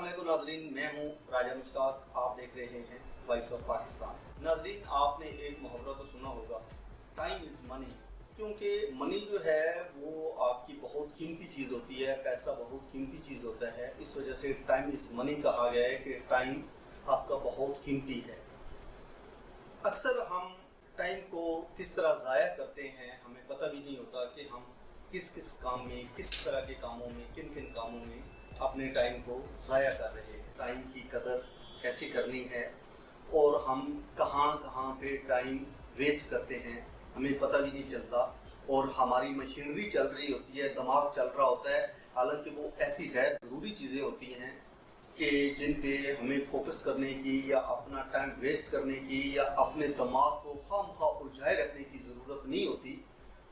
السلام علیکم ناظرین، میں ہوں راجہ مشتاق، آپ دیکھ رہے ہیں وائس آف پاکستان۔ ناظرین، آپ نے ایک محاورہ تو سنا ہوگا، ٹائم از منی، کیونکہ منی جو ہے وہ آپ کی بہت قیمتی چیز ہوتی ہے، پیسہ بہت قیمتی چیز ہوتا ہے، اس وجہ سے ٹائم از منی کہا گیا ہے کہ ٹائم آپ کا بہت قیمتی ہے۔ اکثر ہم ٹائم کو کس طرح ضائع کرتے ہیں ہمیں پتہ بھی نہیں ہوتا کہ ہم کس کس کام میں، کس طرح کے کاموں میں، کن کن کاموں میں اپنے ٹائم کو ضائع کر رہے ہیں، ٹائم کی قدر کیسے کرنی ہے اور ہم کہاں کہاں پہ ٹائم ویسٹ کرتے ہیں ہمیں پتہ بھی نہیں چلتا، اور ہماری مشینری چل رہی ہوتی ہے، دماغ چل رہا ہوتا ہے، حالانکہ وہ ایسی غیر ضروری چیزیں ہوتی ہیں کہ جن پہ ہمیں فوکس کرنے کی یا اپنا ٹائم ویسٹ کرنے کی یا اپنے دماغ کو خواہ الجھائے رکھنے کی ضرورت نہیں ہوتی۔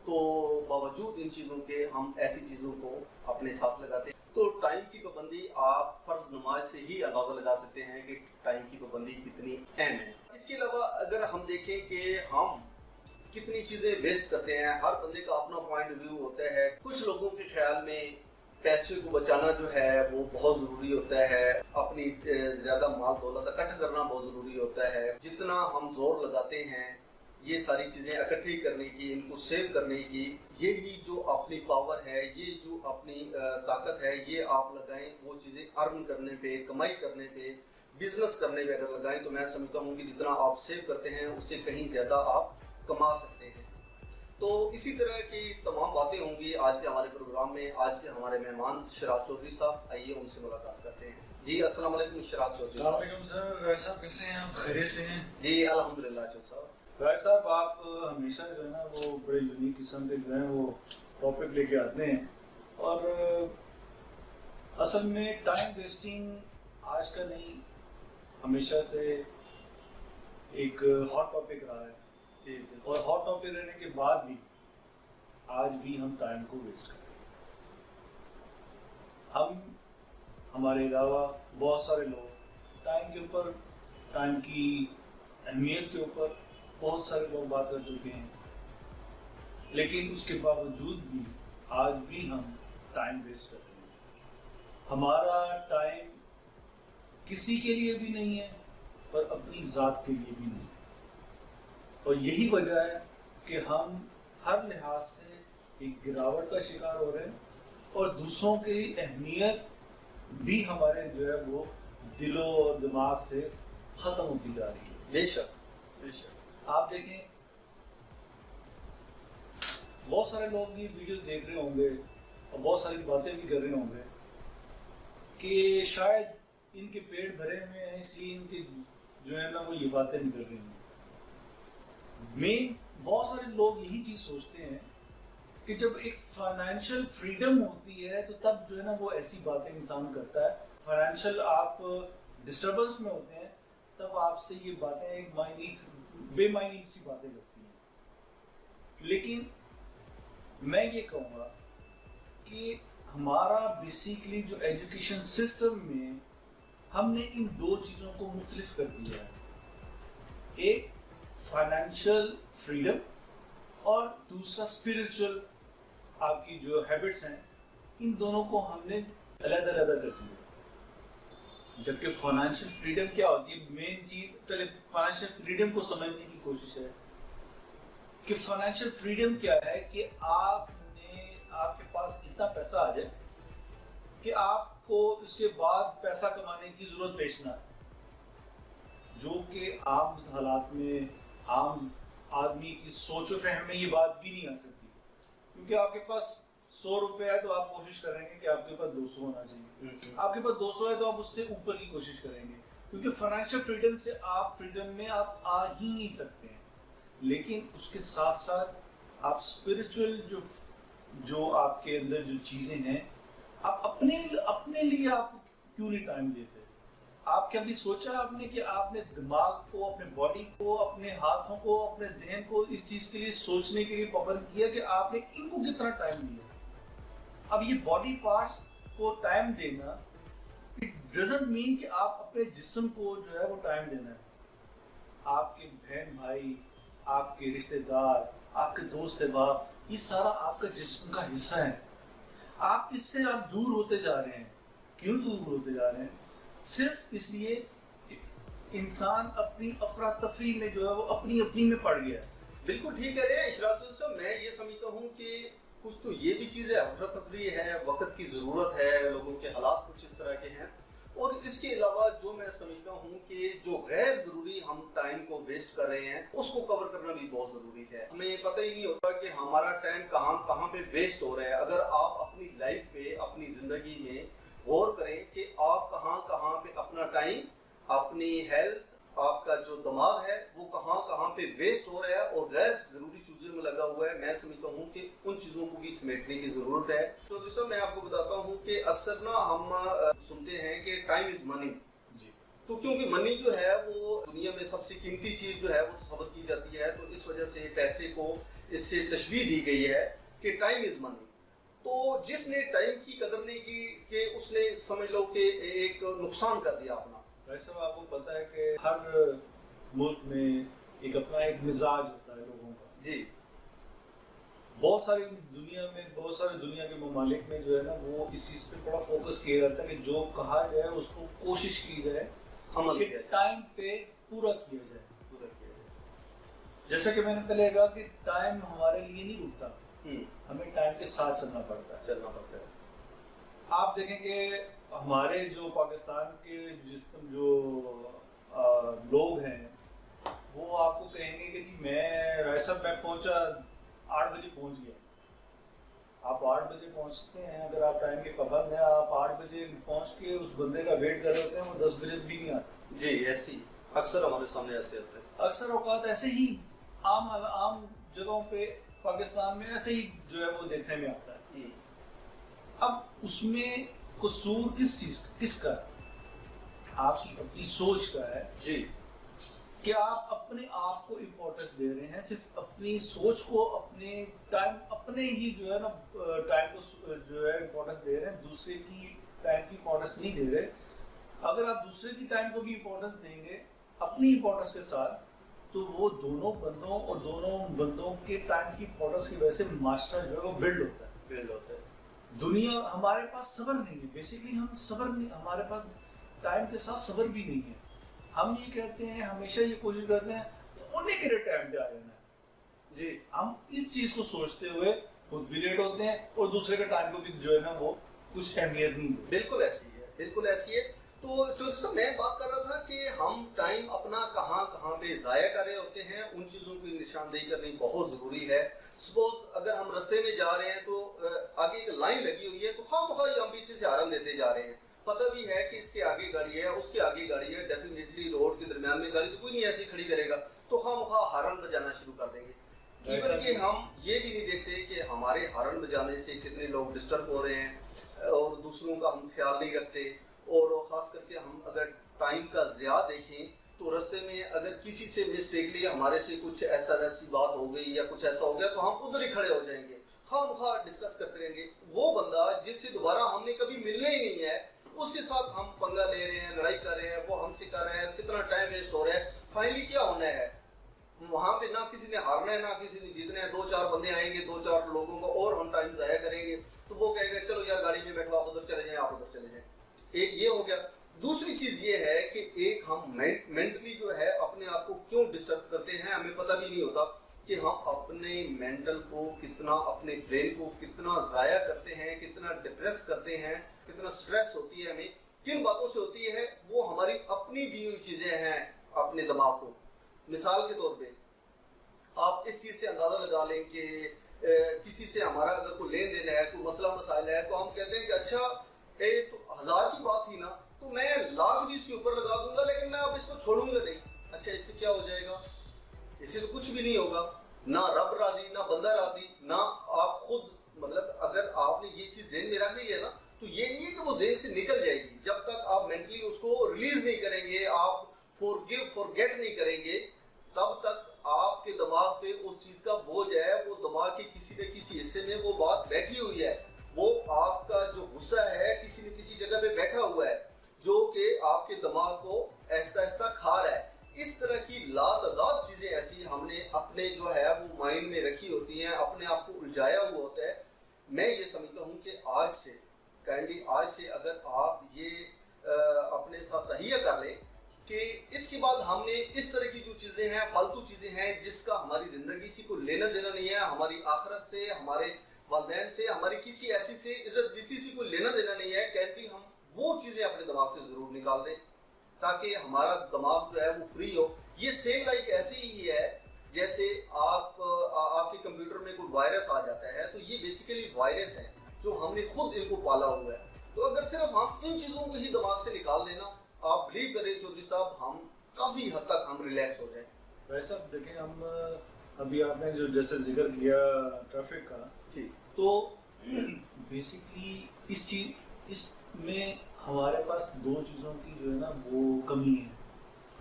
تو باوجود ان چیزوں کے ہم ایسی چیزوں کو اپنے ساتھ لگاتے ہیں۔ تو ٹائم کی پابندی آپ فرض نماز سے ہی اندازہ لگا سکتے ہیں کہ ٹائم کی پابندی کتنی اہم ہے۔ اس کے علاوہ اگر ہم دیکھیں کہ ہم کتنی چیزیں ویسٹ کرتے ہیں، ہر بندے کا اپنا پوائنٹ آف ویو ہوتا ہے۔ کچھ لوگوں کے خیال میں پیسے کو بچانا جو ہے وہ بہت ضروری ہوتا ہے، اپنی زیادہ مال دولت اکٹھا کرنا بہت ضروری ہوتا ہے، جتنا ہم زور لگاتے ہیں یہ ساری چیزیں اکٹھی کرنے کی، ان کو سیو کرنے کی، یہی جو اپنی پاور ہے، یہ جو اپنی طاقت ہے، یہ آپ لگائیں وہ چیزیں ارن کرنے پہ، کمائی کرنے پہ، بزنس کرنے پہ اگر لگائیں تو میں سمجھتا ہوں کہ جتنا آپ سیو کرتے ہیں اس سے کہیں زیادہ آپ کما سکتے ہیں۔ تو اسی طرح کی تمام باتیں ہوں گی آج کے ہمارے پروگرام میں۔ آج کے ہمارے مہمان شراز چودھری صاحب، آئیے ان سے ملاقات کرتے ہیں۔ جی السلام علیکم شراز چودھری صاحب۔ السلام علیکم سر، راج صاحب کیسے ہیں آپ؟ خیریت سے ہیں؟ جی الحمدللہ چودھری صاحب۔ راج صاحب آپ ہمیشہ جو ہے نا وہ بڑے یونیک قسم کے جو ہیں وہ ٹاپک لے کے آتے ہیں، اور اصل میں ٹائم ویسٹنگ آج کا نہیں، ہمیشہ سے ایک ہاٹ ٹاپک رہا ہے، اور ہاٹ ٹاپک رہنے کے بعد بھی آج بھی ہم ٹائم کو ویسٹ کر رہے ہیں۔ ہم ہمارے علاوہ بہت سارے لوگ ٹائم کے اوپر، ٹائم کی اہمیت کے اوپر بہت سارے لوگ بات کر چکے ہیں، لیکن اس کے باوجود بھی آج بھی ہم ٹائم ویسٹ کر رہے ہیں۔ ہمارا ٹائم کسی کے لیے بھی نہیں ہے اور اپنی ذات کے لیے بھی نہیں ہے، اور یہی وجہ ہے کہ ہم ہر لحاظ سے ایک گراوٹ کا شکار ہو رہے ہیں، اور دوسروں کی اہمیت بھی ہمارے جو ہے وہ دل و دماغ سے ختم ہوتی جا رہی ہے۔ بے شک بے شک۔ آپ دیکھیں بہت سارے لوگ یہ ویڈیوز دیکھ رہے ہوں گے اور بہت ساری باتیں بھی کر رہے ہوں گے کہ شاید ان کے پیٹ بھرے ہوئے ہیں اس لیے ان کے جو ہے نا وہ یہ باتیں نہیں کر رہے ہیں۔ بہت سارے لوگ یہی چیز سوچتے ہیں کہ جب ایک فائنینشیل فریڈم ہوتی ہے تو تب جو ہے نا وہ ایسی باتیں انسان کرتا ہے۔ فائنینشیل آپ ڈسٹربنس میں ہوتے ہیں تب آپ سے یہ باتیں ایک بے معنی سی باتیں کرتی ہیں۔ لیکن میں یہ کہوں گا کہ ہمارا بیسیکلی جو ایجوکیشن سسٹم میں ہم نے ان دو چیزوں کو مختلف کر دیا ہے، ایک فائنینشیل فریڈم اور دوسرا اسپرچل آپ کی جو ہیبٹس ہیں، ان دونوں کو ہم نے علیحدہ علیحدہ کر دیا۔ جبکہ فائنینشیل فریڈم کیا ہوتی ہے، مین چیز پہلے فائنینشیل فریڈم کو سمجھنے کی کوشش ہے کہ فائنینشیل فریڈم کیا ہے کہ آپ کے پاس اتنا پیسہ آ جائے کہ آپ کو اس کے بعد پیسہ کمانے کی ضرورت پیش نہ آئے، جو کہ عام حالات میں عام آدمی کی سوچ و فہم میں یہ بات بھی نہیں آ سکتی، کیونکہ آپ کے پاس 100 روپے ہے تو آپ کوشش کریں گے کہ آپ کے پاس 200 ہونا چاہیے، آپ کے پاس 200 ہے تو آپ اس سے اوپر کی کوشش کریں گے، کیونکہ فائنینشیل فریڈم سے آپ فریڈم میں آپ آ ہی نہیں سکتے ہیں۔ لیکن اس کے ساتھ ساتھ آپ اسپرچل جو آپ کے اندر جو چیزیں ہیں، آپ اپنے لیے آپ کیوں نہیں ٹائم دیتے؟ آپ کبھی سوچا آپ نے کہ آپ نے دماغ کو، اپنے باڈی کو، اپنے ہاتھوں کو، اپنے ذہن کو اس چیز کے لیے سوچنے کے لیے پابند کیا کہ آپ نے ان کو کتنا ٹائم دیا؟ اب یہ باڈی پارٹس کو ٹائم دینا اٹ ڈزنٹ مین کہ آپ اپنے جسم کو جو ہے وہ ٹائم دینا ہے۔ آپ کے بہن بھائی، آپ کے رشتہ دار، آپ کے دوست احباب، یہ سارا آپ کا جسم کا حصہ ہے۔ آپ اس سے آپ دور ہوتے جا رہے ہیں۔ کیوں دور ہوتے جا رہے ہیں؟ صرف اس لیے انسان اپنی افراتفری میں جو ہے وہ اپنی میں پڑ گیا. بالکل ٹھیک کہہ رہے ہیں اشراف صاحب. میں یہ سمجھتا ہوں کہ کچھ تو یہ بھی چیز ہے، افراتفری ہے، وقت کی ضرورت ہے، لوگوں کے حالات کچھ اس طرح کے ہیں، اور اس کے علاوہ جو میں سمجھتا ہوں کہ جو غیر ضروری ہم ٹائم کو ویسٹ کر رہے ہیں اس کو کور کرنا بھی بہت ضروری ہے. ہمیں پتہ ہی نہیں ہوتا کہ ہمارا ٹائم کہاں پہ ویسٹ ہو رہا ہے. اگر آپ اپنی لائف پہ، اپنی زندگی میں غور کریں کہ آپ کہاں پہ اپنا ٹائم، اپنی ہیلتھ، آپ کا جو دماغ ہے وہ کہاں پہ ویسٹ ہو رہا ہے اور غیر ضروری چیزوں میں لگا ہوا ہے، میں سمجھتا ہوں کہ ان چیزوں کو بھی سمیٹنے کی ضرورت ہے. تو دوستوں میں آپ کو بتاتا ہوں کہ اکثر نا ہم سنتے ہیں کہ ٹائم از منی. تو کیونکہ منی جو ہے وہ دنیا میں سب سے قیمتی چیز جو ہے وہ تصور کی جاتی ہے، تو اس وجہ سے پیسے کو اس سے تشبیہ دی گئی ہے کہ ٹائم از منی. تو جس نے ٹائم کی قدر نہیں کی کہ اس نے سمجھ لو کہ ایک نقصان کر دیا اپنا. ویسے آپ کو پتہ ہے کہ ہر ملک میں ایک اپنا ایک مزاج ہوتا ہے لوگوں کا. جی. بہت ساری دنیا کے ممالک میں جو ہے نا وہ اس چیز پہ بڑا فوکس کیا جاتا ہے کہ جو کہا جائے اس کو کوشش کی جائے کہ ٹائم پہ پورا کیا جائے. جیسا کہ میں نے پہلے کہا کہ ٹائم ہمارے لیے نہیں رکتا، ہمیں ٹائم کے ساتھ چلنا پڑتا ہے. آپ دیکھیں کہ ہمارے جو پاکستان کے جو لوگ ہیں وہ آپ کو کہیں گے کہ جی میں پہنچا 8 بجے پہنچ گیا. آپ 8 بجے پہنچتے ہیں، اگر آپ ٹائم کے پابند ہیں، آپ 8 بجے پہنچ کے اس بندے کا ویٹ کر رہے ہوتے ہیں، وہ 10 بجے بھی نہیں آتا. جی ایسی اکثر ہمارے سامنے ایسے ہوتے ہیں. اکثر اوقات ایسے ہی عام جگہوں پہ پاکستان میں ایسے ہی جو ہے وہ دیکھنے میں آتا ہے. اب اس میں قصور کس کا آپ کی اپنی سوچ کا ہے. جی. کہ آپ اپنے آپ کو امپورٹنس دے رہے ہیں، صرف اپنی سوچ کو، اپنے ٹائم، اپنے ہی جو ہے نا ٹائم کو جو ہے امپورٹنس دے رہے ہیں، دوسرے کی ٹائم کی امپورٹنس نہیں دے رہے. اگر آپ دوسرے کی ٹائم کو بھی امپورٹنس دیں گے اپنی امپورٹنس کے ساتھ، تو وہ دونوں بندوں کے ٹائم کی امپورٹنس کی وجہ سے معاشرہ جو ہے وہ بلڈ ہوتا ہے. دنیا ہمارے پاس صبر نہیں ہے، بیسیکلی ہمارے پاس ٹائم کے ساتھ صبر بھی نہیں ہے. ہم یہ کہتے ہیں، ہمیشہ یہ کوشش کرتے ہیں انہیں کے لیے ٹائم جا رہے ہیں. جی. ہم اس چیز کو سوچتے ہوئے خود بھی لیٹ ہوتے ہیں اور دوسرے کے ٹائم کو بھی جو ہے نا وہ کچھ اہمیت نہیں ہے. بالکل ایسی ہے. تو جو سب میں بات کر رہا تھا کہ ہم ٹائم اپنا کہاں پہ ضائع کر رہے ہوتے ہیں، ان چیزوں کی نشاندہی کرنی بہت ضروری ہے. سپوز اگر ہم رستے میں جا رہے ہیں تو آگے ایک لائن لگی ہوئی ہے، تو ہم پیچھے سے ہارن دیتے جا رہے ہیں. پتہ بھی ہے کہ اس کے آگے گاڑی ہے، اس کے آگے گاڑی ہے، ڈیفینیٹلی روڈ کے درمیان میں گاڑی تو کوئی نہیں ایسی کھڑی کرے گا، تو ہم ہارن بجانا شروع کر دیں گے. ایون کہ ہم یہ بھی نہیں دیکھتے کہ ہمارے ہارن بجانے سے کتنے لوگ ڈسٹرب ہو رہے ہیں اور دوسروں کا ہم خیال نہیں رکھتے. اور خاص کر کے ہم اگر ٹائم کا ضیاع دیکھیں تو رستے میں اگر کسی سے مسٹیکلی ہمارے سے کچھ ایسی بات ہو گئی یا کچھ ایسا ہو گیا تو ہم ادھر ہی کھڑے ہو جائیں گے، خواہ ڈسکس کرتے رہیں گے. وہ بندہ جس سے دوبارہ ہم نے کبھی ملنا ہی نہیں ہے، اس کے ساتھ ہم پنگا لے رہے ہیں، لڑائی کر رہے ہیں، وہ ہم سے کر رہے ہیں، کتنا ٹائم ویسٹ ہو رہا ہے. فائنلی کیا ہونا ہے؟ وہاں پہ نہ کسی نے ہارنا ہے نہ کسی نے جیتنا ہے. 2-4 بندے آئیں گے، 2-4 لوگوں کو اور ہم ٹائم ضائع کریں گے. تو وہ کہے گا چلو یار گاڑی میں بیٹھو، آپ ادھر چلے جائیں، آپ ادھر چلے جائیں. ایک یہ ہو گیا. دوسری چیز یہ ہے کہ ایک ہم مینٹلی جو ہے اپنے آپ کو کیوں ڈسٹرب کرتے ہیں، ہمیں پتہ بھی نہیں ہوتا کہ ہم اپنے مینٹل کو کتنا، اپنے برین کو کتنا ضائع کرتے ہیں، کتنا ڈپریس کرتے ہیں، کتنا سٹریس ہوتی ہے ہمیں. کن باتوں سے ہوتی ہے؟ وہ ہماری اپنی دی ہوئی چیزیں ہیں اپنے دماغ کو. مثال کے طور پہ آپ اس چیز سے اندازہ لگا لیں کہ کسی سے ہمارا اگر کوئی لین دین ہے، کوئی مسئلہ مسائل ہے، تو ہم کہتے ہیں کہ اچھا تو 1000 کی بات تھی نا، تو میں لاکھ بھی اس کے اوپر لگا دوں گا، لیکن میں اب اس کو چھوڑوں گا نہیں. اچھا اس سے کیا ہو جائے گا؟ اس سے تو کچھ بھی نہیں ہوگا. نہ رب راضی، نہ بندہ راضی، نہ آپ خود. مطلب اگر آپ نے یہ چیز ذہن میں رکھ لی ہے نا، تو یہ نہیں ہے کہ وہ ذہن سے نکل جائے گی. جب تک آپ مینٹلی اس کو ریلیز نہیں کریں گے، آپ فورگیٹ نہیں کریں گے، تب تک آپ کے دماغ پہ اس چیز کا بوجھ ہے. وہ دماغ کے کسی نہ کسی حصے میں وہ بات بیٹھی ہوئی ہے. وہ آپ کا جو غصہ ہے کسی نہ کسی جگہ پہ بیٹھا ہوا ہے، جو کہ آپ کے دماغ کو آہستہ آہستہ کھا رہا ہے. اس طرح کی لاتعداد چیزیں ایسی ہم نے اپنے جو ہے وہ مائنڈ میں رکھی ہوتی ہیں، اپنے آپ کو الجھایا ہوا ہوتا ہے. میں یہ سمجھتا ہوں کہ آج سے اگر آپ یہ اپنے ساتھ کہ اس کے بعد ہم نے اس طرح کی جو چیزیں ہیں فالتو چیزیں ہیں جس کا ہماری زندگی سے کوئی لینا دینا نہیں ہے, ہماری آخرت سے, ہمارے والدین سے, ہماری کسی ایسی سے عزت بستی سے کوئی لینا دینا نہیں ہے, کیونکہ ہم وہ چیزیں اپنے دماغ سے ضرور نکال دیں تاکہ ہمارا دماغ جو ہے وہ فری ہو. یہ سیم لائک ایسے ہی ہے جیسے آپ کے کمپیوٹر میں کوئی وائرس آ جاتا ہے, تو یہ بیسیکلی وائرس ہے جو ہم نے خود ان کو پالا ہوا ہے. تو اگر صرف ہم ان چیزوں کو ہی دماغ سے نکال دینا, آپ بلیو کریں چودھری صاحب, ہم کافی حد تک ہم ریلیکس ہو جائیں. ویسا دیکھیں ہم ابھی آپ نے جو جیسے ذکر کیا ٹریفک کا, جی, تو بیسکلی اس میں ہمارے پاس دو چیزوں کی جو ہے نا وہ کمی ہے.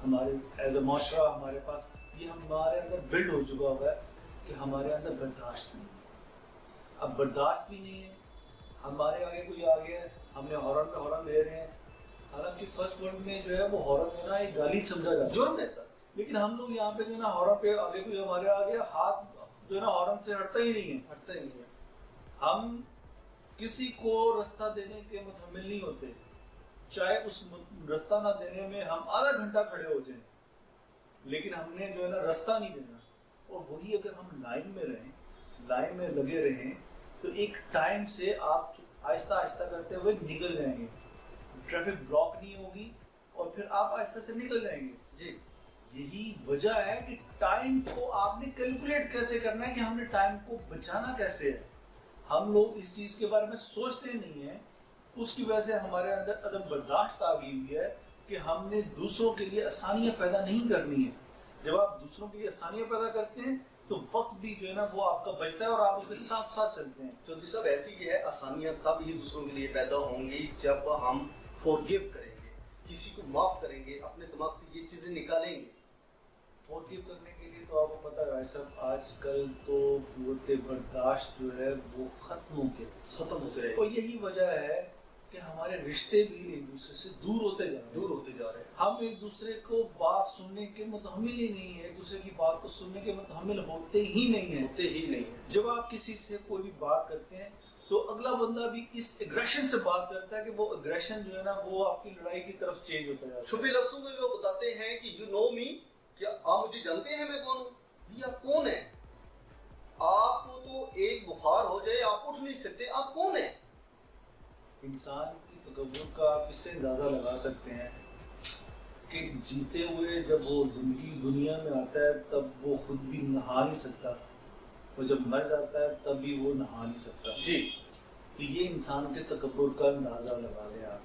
ہمارے ایز اے معاشرہ ہمارے پاس یہ ہمارے اندر بلڈ ہو چکا ہوا ہے کہ ہمارے اندر برداشت نہیں ہے. اب برداشت بھی نہیں ہے, ہمارے آگے کوئی آ گیا ہے, ہم نے ہارن پہ ہارن لے رہے ہیں, حالانکہ فرسٹ ورلڈ میں جو ہے وہ ہارن دینا ایک گالی سمجھا جاتا ہے, جرم ہے سر. لیکن ہم لوگ یہاں پہ جو ہے نا ہارن پہ آگے کوئی ہمارے آ گیا, ہاتھ جو ہے نا ہارن سے ہٹتا ہی نہیں ہے. ہم کسی کو رستہ دینے کے متحمل نہیں ہوتے, چاہے اس رستہ نہ دینے میں ہم آدھا گھنٹہ کھڑے ہو جائیں, لیکن ہم نے جو ہے نا رستہ نہیں دینا. اور وہی اگر ہم لائن میں رہیں, لائن میں لگے رہیں, تو ایک ٹائم سے آپ آہستہ آہستہ کرتے ہوئے نکل جائیں گے, ٹریفک بلاک نہیں ہوگی اور پھر آپ آہستہ سے نکل جائیں گے. جی, یہی وجہ ہے کہ ٹائم کو آپ نے کیلکولیٹ کیسے کرنا ہے, کہ ہم نے ٹائم کو بچانا کیسے ہے. ہم لوگ اس چیز کے بارے میں سوچتے نہیں ہیں, اس کی وجہ سے ہمارے اندر عدم برداشت آ گئی ہوئی ہے کہ ہم نے دوسروں کے لیے آسانیاں پیدا نہیں کرنی ہے. جب آپ دوسروں کے لیے آسانیاں پیدا کرتے ہیں تو وقت بھی جو ہے نا وہ آپ کا بچتا ہے اور آپ اس کے ساتھ ساتھ چلتے ہیں. چودھری صاحب ایسی ہی ہے, آسانیاں تب ہی دوسروں کے لیے پیدا ہوں گی جب ہم فورگیو کریں گے, کسی کو معاف کریں گے, اپنے دماغ سے یہ چیزیں نکالیں گے. فورگیو کرنے کے لیے تو آپ کو پتہ ہے صاحب, آج کل تو قوت برداشت جو ہے وہ ختم ہو گئے, اور یہی وجہ ہے کہ ہمارے رشتے بھی ایک دوسرے سے دور ہوتے جا رہے ہیں. ہم ایک دوسرے کو بات سننے کے متحمل ہی نہیں ہیں, ایک دوسرے کی بات کو سننے کے متحمل ہوتے ہی نہیں ہیں. جب آپ کسی سے کوئی بھی بات کرتے ہیں تو اگلا بندہ بھی اس ایگریشن سے بات کرتا ہے کہ وہ ایگریشن جو ہے نا وہ آپ کی لڑائی کی طرف چینج ہوتا ہے. چھپے لفظوں میں وہ بتاتے ہیں کہ یو نو می, کیا آپ مجھے جانتے ہیں میں کون ہوں؟ یہ آپ کون ہیں؟ آپ کو تو ایک بخار ہو جائے آپ اٹھ نہیں سکتے, آپ کون ہیں؟ انسان کی تکبر کا آپ اس سے اندازہ لگا سکتے ہیں کہ جیتے ہوئے جب وہ زندگی دنیا میں آتا ہے تب وہ خود بھی نہا نہیں سکتا, اور جب مر جاتا ہے تب بھی وہ نہا نہیں سکتا. جی, تو یہ انسان کے تکبر کا اندازہ لگا لیں آپ.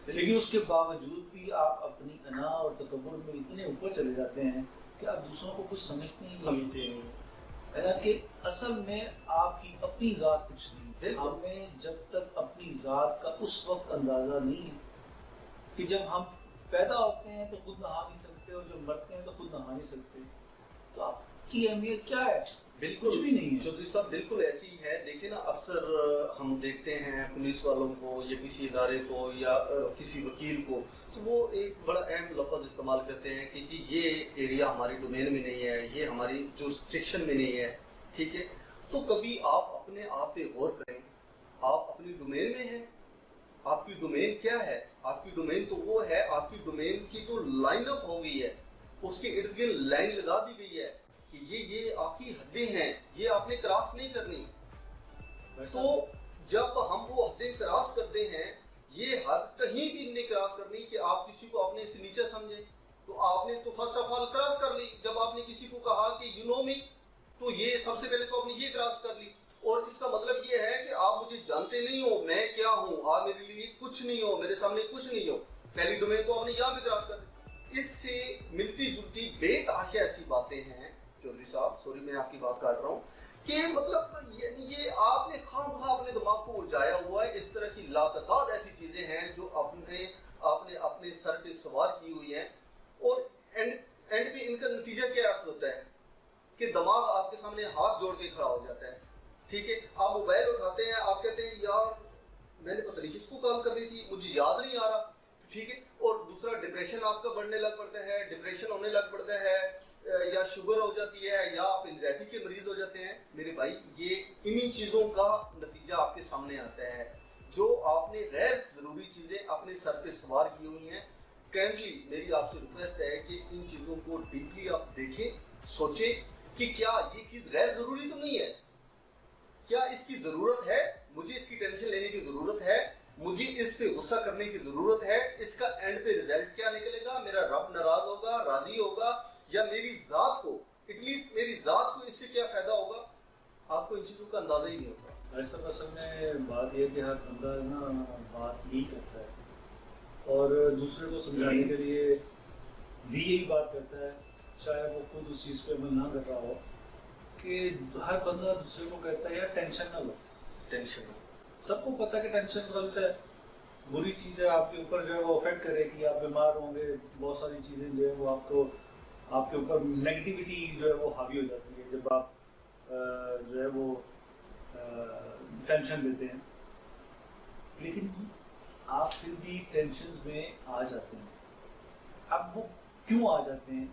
لیکن اس کے باوجود بھی آپ اپنی انا اور تکبر میں اتنے اوپر چلے جاتے ہیں کہ آپ دوسروں کو کچھ سمجھتے نہیں. کہ اصل میں آپ کی اپنی ذات کچھ نہیں. ہمیں جب تک اپنی ذات کا اس وقت اندازہ نہیں ہے کہ جب ہم پیدا ہوتے ہیں تو خود نہا نہیں سکتے, اور جب مرتے ہیں تو خود نہا نہیں سکتے, تو آپ کی اہمیت کیا ہے؟ بالکل کچھ بھی نہیں ہے. چودھری صاحب بالکل ایسی ہی ہے. دیکھیں نا, اکثر ہم دیکھتے ہیں پولیس والوں کو یا کسی ادارے کو یا کسی وکیل کو, تو وہ ایک بڑا اہم لفظ استعمال کرتے ہیں کہ جی یہ ایریا ہماری ڈومین میں نہیں ہے, یہ ہماری جورسڈکشن میں نہیں ہے. ٹھیک ہے, تو کبھی آپ اپنے آپ پہ غور کریں, آپ اپنی ڈومین میں ہیں. آپ کی ڈومین کیا ہے؟ آپ کی ڈومین تو وہ ہے, آپ کی ڈومین کی تو لائن اپ ہو گئی ہے, اس کے ارد گرد لائن لگا دی گئی ہے کہ یہ آپ کی حدیں ہیں, یہ آپ نے کراس نہیں کرنی. تو جب ہم وہ حدیں کراس کرتے ہیں, یہ حد کہیں بھی نہیں کراس کرنی کہ آپ کسی کو اپنے سے نیچے سمجھیں. تو آپ نے تو فرسٹ آف آل کراس کر لی. جب آپ نے کسی کو کہا کہ یو نو می, تو یہ سب سے پہلے تو آپ نے یہ کراس کر لی, اور اس کا مطلب یہ ہے کہ آپ مجھے جانتے نہیں ہو, میں کیا ہوں, آپ میرے لیے کچھ نہیں ہو, میرے سامنے کچھ نہیں ہو. پہلی ڈومین تو آپ نے یہاں بھی کراس کر دی. اس سے ملتی جلتی بے تحاشا ایسی باتیں ہیں چودھری صاحب, سوری میں آپ کی بات کاٹ رہا ہوں, کہ مطلب یہ آپ نے خواہ اپنے دماغ کو الجھایا ہوا ہے. اس طرح کی لاتعداد ایسی چیزیں ہیں جو آپ نے اپنے سر پہ سوار کی ہوئی ہیں, اور اینڈ پہ ان کا نتیجہ کیا عکس ہوتا ہے کہ دماغ آپ کے سامنے ہاتھ جوڑ کے کھڑا ہو جاتا ہے. ٹھیک ہے, آپ موبائل اٹھاتے ہیں, آپ کہتے ہیں یار میں نے پتہ نہیں کس کو کال کرنی تھی, مجھے یاد نہیں آ رہا. ٹھیک ہے, اور دوسرا ڈپریشن آپ کا بڑھنے لگ پڑتا ہے, ڈپریشن ہونے لگ پڑتا ہے, یا شوگر ہو جاتی ہے, یا آپ انزائٹی کے مریض ہو جاتے ہیں. میرے بھائی, یہ انہی چیزوں کا نتیجہ آپ کے سامنے آتا ہے, جو آپ نے غیر ضروری چیزیں اپنے سر پہ سوار کی ہوئی ہیں. کائنڈلی میری آپ سے ریکویسٹ ہے کہ ان چیزوں کو ڈیپلی آپ دیکھیں, سوچیں کہ کیا یہ چیز غیر ضروری تو نہیں ہے, کیا اس کی ضرورت ہے, مجھے اس کی ٹینشن لینے کی ضرورت ہے, مجھے اس پہ غصہ کرنے کی ضرورت ہے, اس کا اینڈ پہ رزلٹ کیا نکلے گا, میرا رب ناراض ہوگا, راضی ہوگا, یا میری ذات کو ایٹ لیسٹ میری ذات کو اس سے کیا فائدہ ہوگا. آپ کو ان چیزوں کا اندازہ ہی نہیں ہوتا. ایسا اصل میں بات یہ ہے کہ ہر بندہ نا بات یہی کرتا ہے اور دوسرے کو سمجھانے کے لیے بھی یہی بات کرتا ہے, چاہے وہ خود اس چیز پہ عمل نہ کر رہا ہو, کہ ہر بندہ دوسرے کو کہتا ہے یار ٹینشن نہ لو, ٹینشن ہو. سب کو پتہ ہے کہ ٹینشن غلط ہے, بری چیز ہے, آپ کے اوپر جو ہے وہ افیکٹ کرے گی, آپ بیمار ہوں گے, بہت ساری چیزیں جو ہے وہ آپ کے اوپر نیگیٹیوٹی جو ہے وہ حاوی ہو جاتی ہے جب آپ جو ہے وہ ٹینشن لیتے ہیں. لیکن آپ پھر بھی ٹینشنز میں آ جاتے ہیں. اب وہ کیوں آ جاتے ہیں؟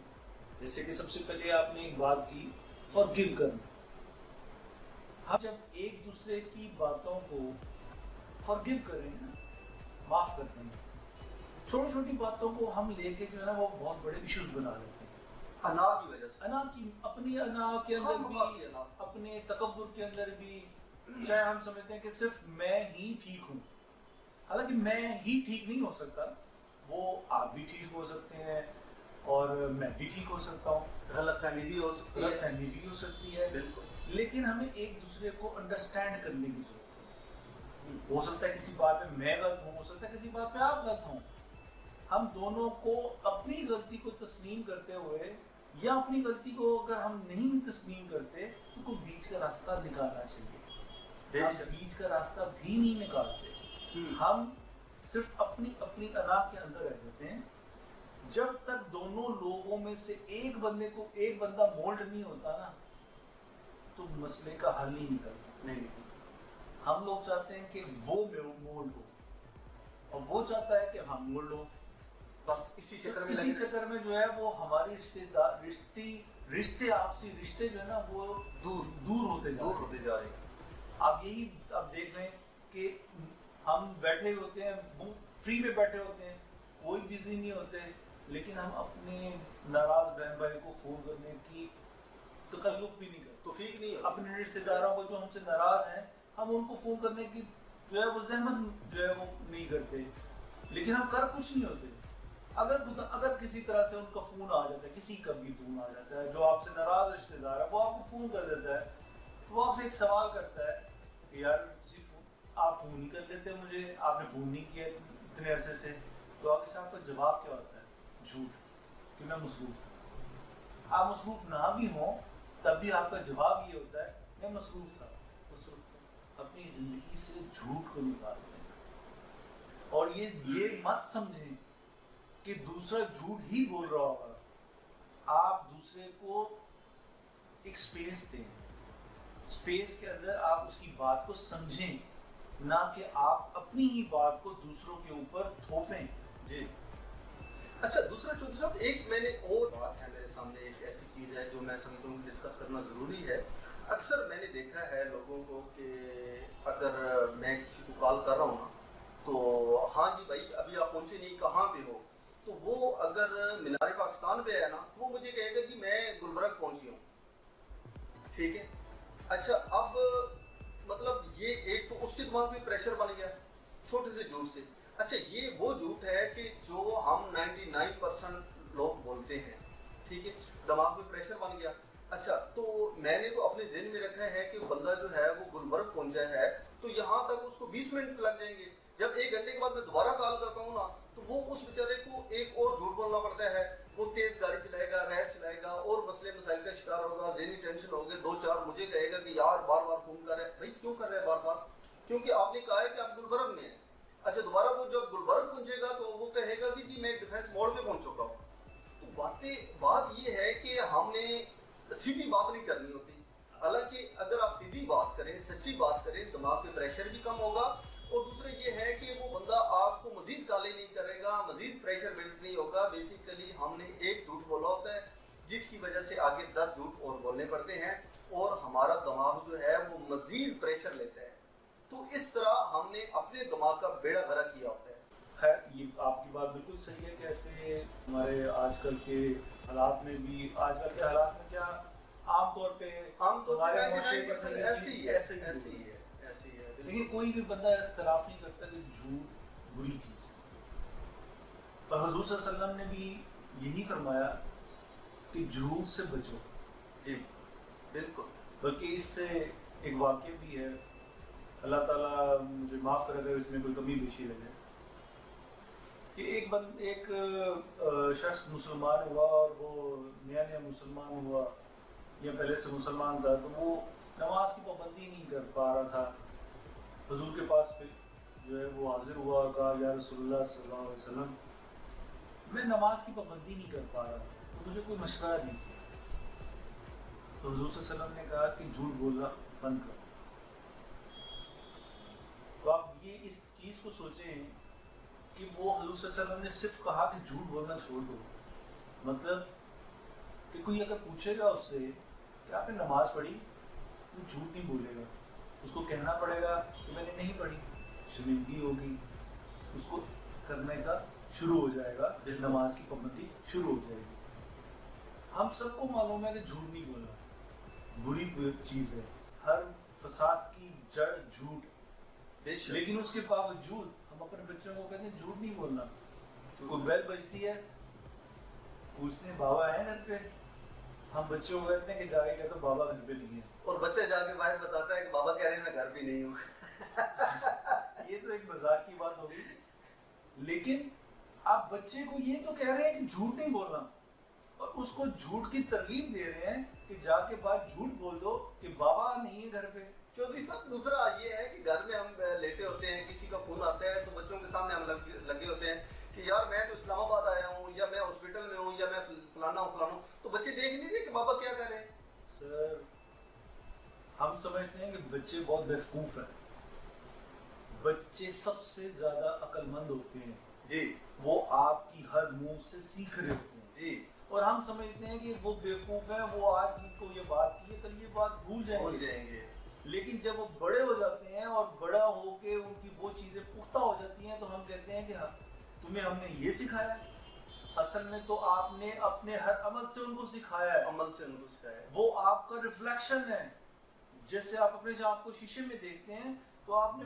جیسے کہ سب سے پہلے آپ نے ایک بات کی, فارگیو کرنا. ہم جب ایک دوسرے کی باتوں کو فارگیو کر رہے ہیں, معاف کرتے ہیں, چھوٹی چھوٹی باتوں کو ہم لے کے جو ہے نا وہ بہت بڑے ایشوز بنا لیتے ہیں. انا کی وجہ سے, انا کی, اپنی انا کے اندر بھی, اپنے تکبر کے اندر بھی, چاہے ہم سمجھتے ہیں کہ صرف میں ہی ٹھیک ہوں, حالانکہ میں ہی ٹھیک نہیں ہو سکتا, وہ آپ بھی ٹھیک ہو سکتے ہیں اور میں بھی ٹھیک ہو سکتا ہوں, غلط فہمی بھی ہو سکتی ہے, غلط فہمی بھی ہو سکتی ہے, بالکل. لیکن ہمیں ایک دوسرے کو انڈرسٹینڈ کرنے کی ضرورت ہے. ہو سکتا ہے کسی بات میں میں غلط ہوں, ہو سکتا ہے کسی بات پہ آپ غلط ہوں. ہم دونوں کو اپنی غلطی کو تسلیم کرتے ہوئے, یا اپنی غلطی کو اگر ہم نہیں تسلیم کرتے تو کوئی بیچ کا راستہ نکالنا چاہیے. ہم بیچ کا راستہ بھی نہیں نکالتے, ہم صرف اپنی انا کے اندر رہ جاتے ہیں. جب تک دونوں لوگوں میں سے ایک بندہ مولڈ نہیں ہوتا نا, تو مسئلے کا حل نہیں نکلتا. نہیں, ہم لوگ چاہتے ہیں کہ وہ مولڈ ہو اور وہ چاہتا ہے کہ ہم مولڈ ہو. بس اسی چکر میں جو ہے وہ ہمارے رشتے آپسی رشتے جو ہے نا وہ دور ہوتے جا رہے ہیں. آپ یہی اب دیکھ رہے ہیں کہ ہم بیٹھے ہوتے ہیں, فری میں بیٹھے ہوتے ہیں, کوئی بزی نہیں ہوتے, لیکن ہم اپنے ناراض بہن بھائی کو فون کرنے کی تکلف بھی نہیں کرتے, توفیق نہیں. اپنے رشتے داروں کو جو ہم سے ناراض ہیں ہم ان کو فون کرنے کی جو ہے وہ زحمت جو ہے وہ نہیں کرتے, لیکن ہم کر کچھ نہیں ہوتے. اگر کسی طرح سے ان کا فون آ جاتا ہے, کسی کا بھی فون آ جاتا ہے جو آپ سے ناراض رشتے دار ہے, وہ آپ کو فون کر دیتا ہے, تو وہ آپ سے ایک سوال کرتا ہے کہ یار آپ فون نہیں کر لیتے مجھے, آپ نے فون نہیں کیا اتنے عرصے سے, تو آپ کے ساتھ کا جواب کیا ہوتا ہے؟ جھوٹ, کہ میں مصروف تھا. آپ مصروف نہ بھی ہوں تب بھی آپ کا جواب یہ ہوتا ہے میں مصروف تھا. اپنی زندگی سے جھوٹ کو نکال دیں, اور یہ مت سمجھیں کہ دوسرا جھوٹ ہی بول رہا ہوگا. آپ دوسرے کو ایک سپیس دیں, سپیس کے اندر آپ اس کی بات کو سمجھیں, نہ کہ آپ اپنی ہی بات کو دوسروں کے اوپر تھوپیں. جی اچھا, دوسرا چودھری صاحب ایک میں نے اور بات ہے میرے سامنے, ایک ایسی چیز ہے جو میں سمجھتا ہوں ڈسکس کرنا ضروری ہے. اکثر میں نے دیکھا ہے لوگوں کو کہ اگر میں کسی کو کال کر رہا ہوں نا, تو ہاں جی بھائی ابھی آپ پہنچے نہیں, کہاں پہ ہو, تو وہ اگر مینار پاکستان پہ ہے نا تو وہ مجھے کہے گا کہ میں گلبرگ پہنچی ہوں. ٹھیک ہے, اچھا اب مطلب یہ ایک تو اس کے دماغ میں پریشر بن گیا چھوٹے سے جھوٹ سے. اچھا یہ وہ جھوٹ ہے کہ جو ہم 99% لوگ بولتے ہیں, ٹھیک ہے, دماغ میں پریشر بن گیا. اچھا تو میں نے تو اپنے ذہن میں رکھا ہے کہ بندہ جو ہے وہ گلبرگ پہنچا ہے تو یہاں تک اس کو 20 منٹ لگ جائیں گے. جب 1 گھنٹے کے بعد میں دوبارہ کال کرتا ہوں نا تو وہ اس بیچارے کو ایک اور جھوٹ بولنا پڑتا ہے, وہ تیز گاڑی چلائے گا, ریش چلائے گا, اور مسئلے مسائل کا شکار ہوگا, ذہنی ٹینشن ہوگا, 2-4 مجھے کہے گا کہ یار بار بار فون کر رہا ہے. بھائی کیوں کر رہا ہے بار بار؟ کیونکہ آپ نے کہا ہے کہ آپ گلبرگ میں ہیں. اچھا دوبارہ وہ جب گلبرگ پہنچے گا تو وہ کہے گا کہ جی میں ڈیفینس موڑ پہ پہنچ چکا ہوں. تو بات یہ ہے کہ ہم نے سیدھی بات نہیں کرنی ہوتی. حالانکہ اگر آپ سیدھی بات کریں, سچی بات کریں, دماغ پہ پریشر بھی کم ہوگا, اور دوسرا یہ ہے کہ وہ بندہ آپ کو مزید گالی نہیں کرے گا, مزید پریشر بلڈ نہیں ہوگا. بیسیکلی ہم نے ایک جھوٹ بولا ہوتا ہے جس کی وجہ سے آگے 10 جھوٹ اور بولنے پڑتے ہیں, اور ہمارا دماغ جو ہے وہ مزید پریشر لیتا ہے. تو اس طرح ہم نے اپنے دماغ کا بیڑا غرق کیا ہوتا ہے. خیر یہ آپ کی بات بالکل صحیح ہے کہ ایسے ہمارے آج کل کے حالات میں بھی، آج کل کے حالات میں کیا عام طور پہ ہمارے معاشرے کے ایسے ہی ہے، لیکن کوئی بھی بندہ اختلاف نہیں کرتا کہ جھوٹ بری چیز ہے، اور حضور صلی اللہ علیہ وسلم نے بھی یہی فرمایا کہ جھوٹ سے بچو. جی بالکل. بلکہ اس سے ایک واقعہ بھی ہے، اللہ تعالیٰ مجھے معاف کرے اگر اس میں کوئی کمی بیشی لگے، کہ ایک شخص مسلمان ہوا اور وہ نیا مسلمان ہوا یا پہلے سے مسلمان تھا، تو وہ نماز کی پابندی نہیں کر پا رہا تھا. حضور کے پاس پہ جو ہے وہ حاضر ہوا، کہا یا رسول اللہ صلی اللہ علیہ وسلم میں نماز کی پابندی نہیں کر پا رہا، تو مجھے کوئی مشورہ دیجیے. تو حضور صلی اللہ علیہ وسلم نے کہا کہ جھوٹ بولنا بند کرو. تو آپ یہ اس چیز کو سوچیں کہ وہ حضور صلی اللہ علیہ وسلم نے صرف کہا کہ جھوٹ بولنا چھوڑ دو، مطلب کہ کوئی اگر پوچھے گا اس سے کہ آپ نے نماز پڑھی، وہ جھوٹ نہیں بولے گا، اس کو کہنا پڑے گا کہ میں نے نہیں پڑھی، شرمندگی ہوگی، اس کو کرنے کا شروع ہو جائے گا، نماز کی پابندی شروع ہو جائے گی. ہم سب کو معلوم ہے کہ جھوٹ نہیں بولنا بری چیز ہے، ہر فساد کی جڑ جھوٹ، لیکن اس کے باوجود ہم اپنے بچوں کو کہتے ہیں جھوٹ نہیں بولنا. کوئی بیل بجتی ہے، پوچھتے ہیں بابا ہے گھر پہ، ہم بچوں کو کہتے ہیں کہ جا کے کہتے بابا گھر پہ نہیں ہے، اور بچہ جا کے باہر بتاتا ہے کہ بابا کہہ رہے ہیں میں گھر پہ نہیں ہوں. یہ تو ایک مذاق کی بات ہوگی، لیکن آپ بچے کو یہ تو کہہ رہے ہیں کہ جھوٹ نہیں بولنا، اور اس کو جھوٹ کی ترغیب دے رہے ہیں کہ جا کے بعد جھوٹ بول دو کہ بابا نہیں ہے گھر پہ. چودھری صاحب دوسرا یہ ہے کہ گھر میں ہم لیٹے ہوتے ہیں، کسی کا فون آتا ہے تو بچوں کے سامنے ہم لگے ہوتے ہیں کہ یار میں تو اسلام آباد آیا ہوں، یا میں ہاسپٹل میں ہوں، یا میں فلانا ہوں، تو بچے دیکھ نہیں رہے کہ بابا کیا کر رہے ہیں. سر ہم سمجھتے ہیں کہ بچے بہت بیوقوف ہیں، بچے سب سے زیادہ عقل مند ہوتے ہیں جی، وہ آپ کی ہر منہ سے سیکھ رہے ہوتے ہیں جی، اور ہم سمجھتے ہیں کہ وہ بیوقوف ہیں، وہ آج ان کو یہ بات کی ہے کل یہ بات بھول جائیں گے. لیکن جب وہ بڑے ہو جاتے ہیں اور بڑا ہو کے ان کی وہ چیزیں پختہ ہو جاتی ہیں تو ہم کہتے ہیں کہ تمہیں ہم نے یہ سکھایا ہے. اصل میں تو آپ نے اپنے ہر عمل سے ان کو سکھایا ہے، وہ آپ کا ریفلیکشن ہے. جیسے آپ اپنے آپ کو شیشے میں دیکھتے ہیں تو آپ نے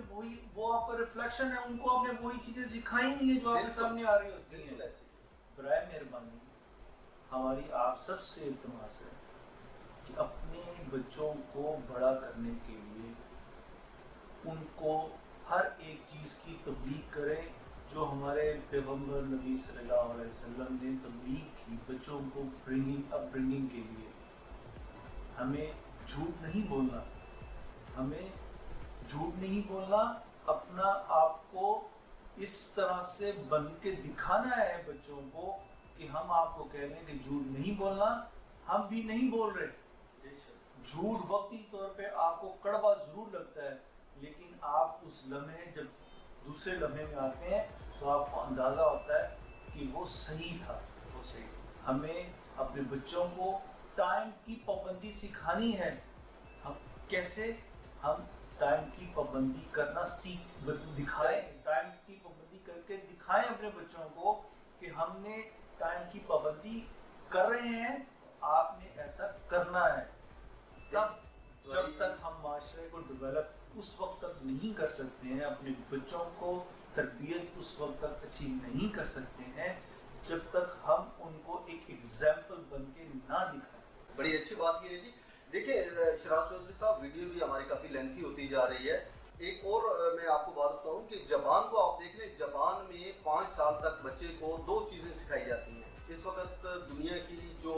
وہ آپ کا ریفلیکشن ہے، ان کو آپ نے وہی چیزیں سکھائی نہیں ہیں جو آپ کے سامنے آ رہی ہوتی ہیں. برائے مہربانی ہماری آپ سب سے التماس ہے کہ اپنے بچوں کو بڑا کرنے کے لیے ان کو ہر ایک چیز کی تبلیغ کریں جو ہمارے پیغمبر نبی صلی اللہ علیہ وسلم نے تبلیغ کی بچوں کو اپ برنگنگ کے لیے. ہمیں جھوٹ نہیں بولنا، اپنا آپ کو اس طرح سے بن کے دکھانا ہے بچوں کو کہ ہم آپ کو کہہ لیں کہ جھوٹ نہیں بولنا، ہم بھی نہیں بول رہے. جھوٹ وقتی طور پہ آپ کو کڑوا ضرور لگتا ہے، لیکن آپ اس لمحے جب دوسرے لمحے میں آتے ہیں تو آپ کو اندازہ ہوتا ہے کہ وہ صحیح تھا. ہمیں اپنے بچوں کو ٹائم کی پابندی سکھانی ہے. ہم کیسے ہم ٹائم کی پابندی کرنا دکھائیں، ٹائم کی پابندی کر کے دکھائیں اپنے بچوں کو کہ ہم نے ٹائم کی پابندی کر رہے ہیں، آپ نے ایسا کرنا ہے. تب جب تک ہم معاشرے کو ڈیولپ اس وقت تک نہیں کر سکتے ہیں، اپنے بچوں کو تربیت اس وقت تک اچھی نہیں کر سکتے ہیں جب تک ہم ان کو ایک ایگزامپل بن کے نہ دکھائیں. بڑی اچھی بات یہ ہے جی. دیکھیں شراز چودھری صاحب، ویڈیو بھی ہماری کافی لینتھی ہوتی جا رہی ہے. ایک اور میں آپ کو بات بتاؤں کہ جاپان کو آپ دیکھ لیں، جاپان میں 5 سال تک بچے کو 2 چیزیں سکھائی جاتی ہیں. اس وقت دنیا کی جو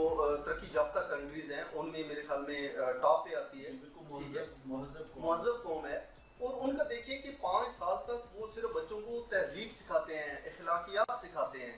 ترقی یافتہ کنٹریز ہیں ان میں میرے خیال میں ٹاپ پہ آتی ہے. مہذب قوم ہے، اور ان کا دیکھیں کہ 5 سال تک وہ صرف بچوں کو تہذیب سکھاتے ہیں، اخلاقیات سکھاتے ہیں.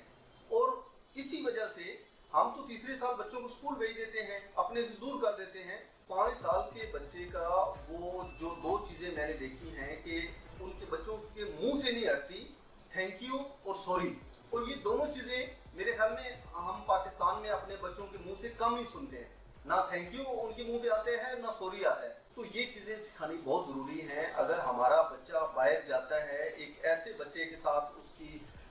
اور اسی وجہ سے ہم تو تیسرے سال بچوں کو اسکول بھیج دیتے ہیں، اپنے سے دور کر دیتے ہیں. 5 سال کے بچے کا وہ جو 2 چیزیں میں نے دیکھی ہیں کہ ان کے بچوں کے منہ سے نہیں ہٹتی، تھینک یو اور سوری. اور یہ دونوں چیزیں میرے خیال میں ہم پاکستان میں اپنے بچوں کے منہ سے کم ہی سنتے ہیں. نہ تھینک یو ان کے منہ پہ آتے ہیں، نہ سوری آتا ہے. تو یہ چیزیں سکھانی بہت ضروری ہیں. اگر ہمارا بچہ باہر جاتا ہے ایک ایسے بچے کے ساتھ اس کی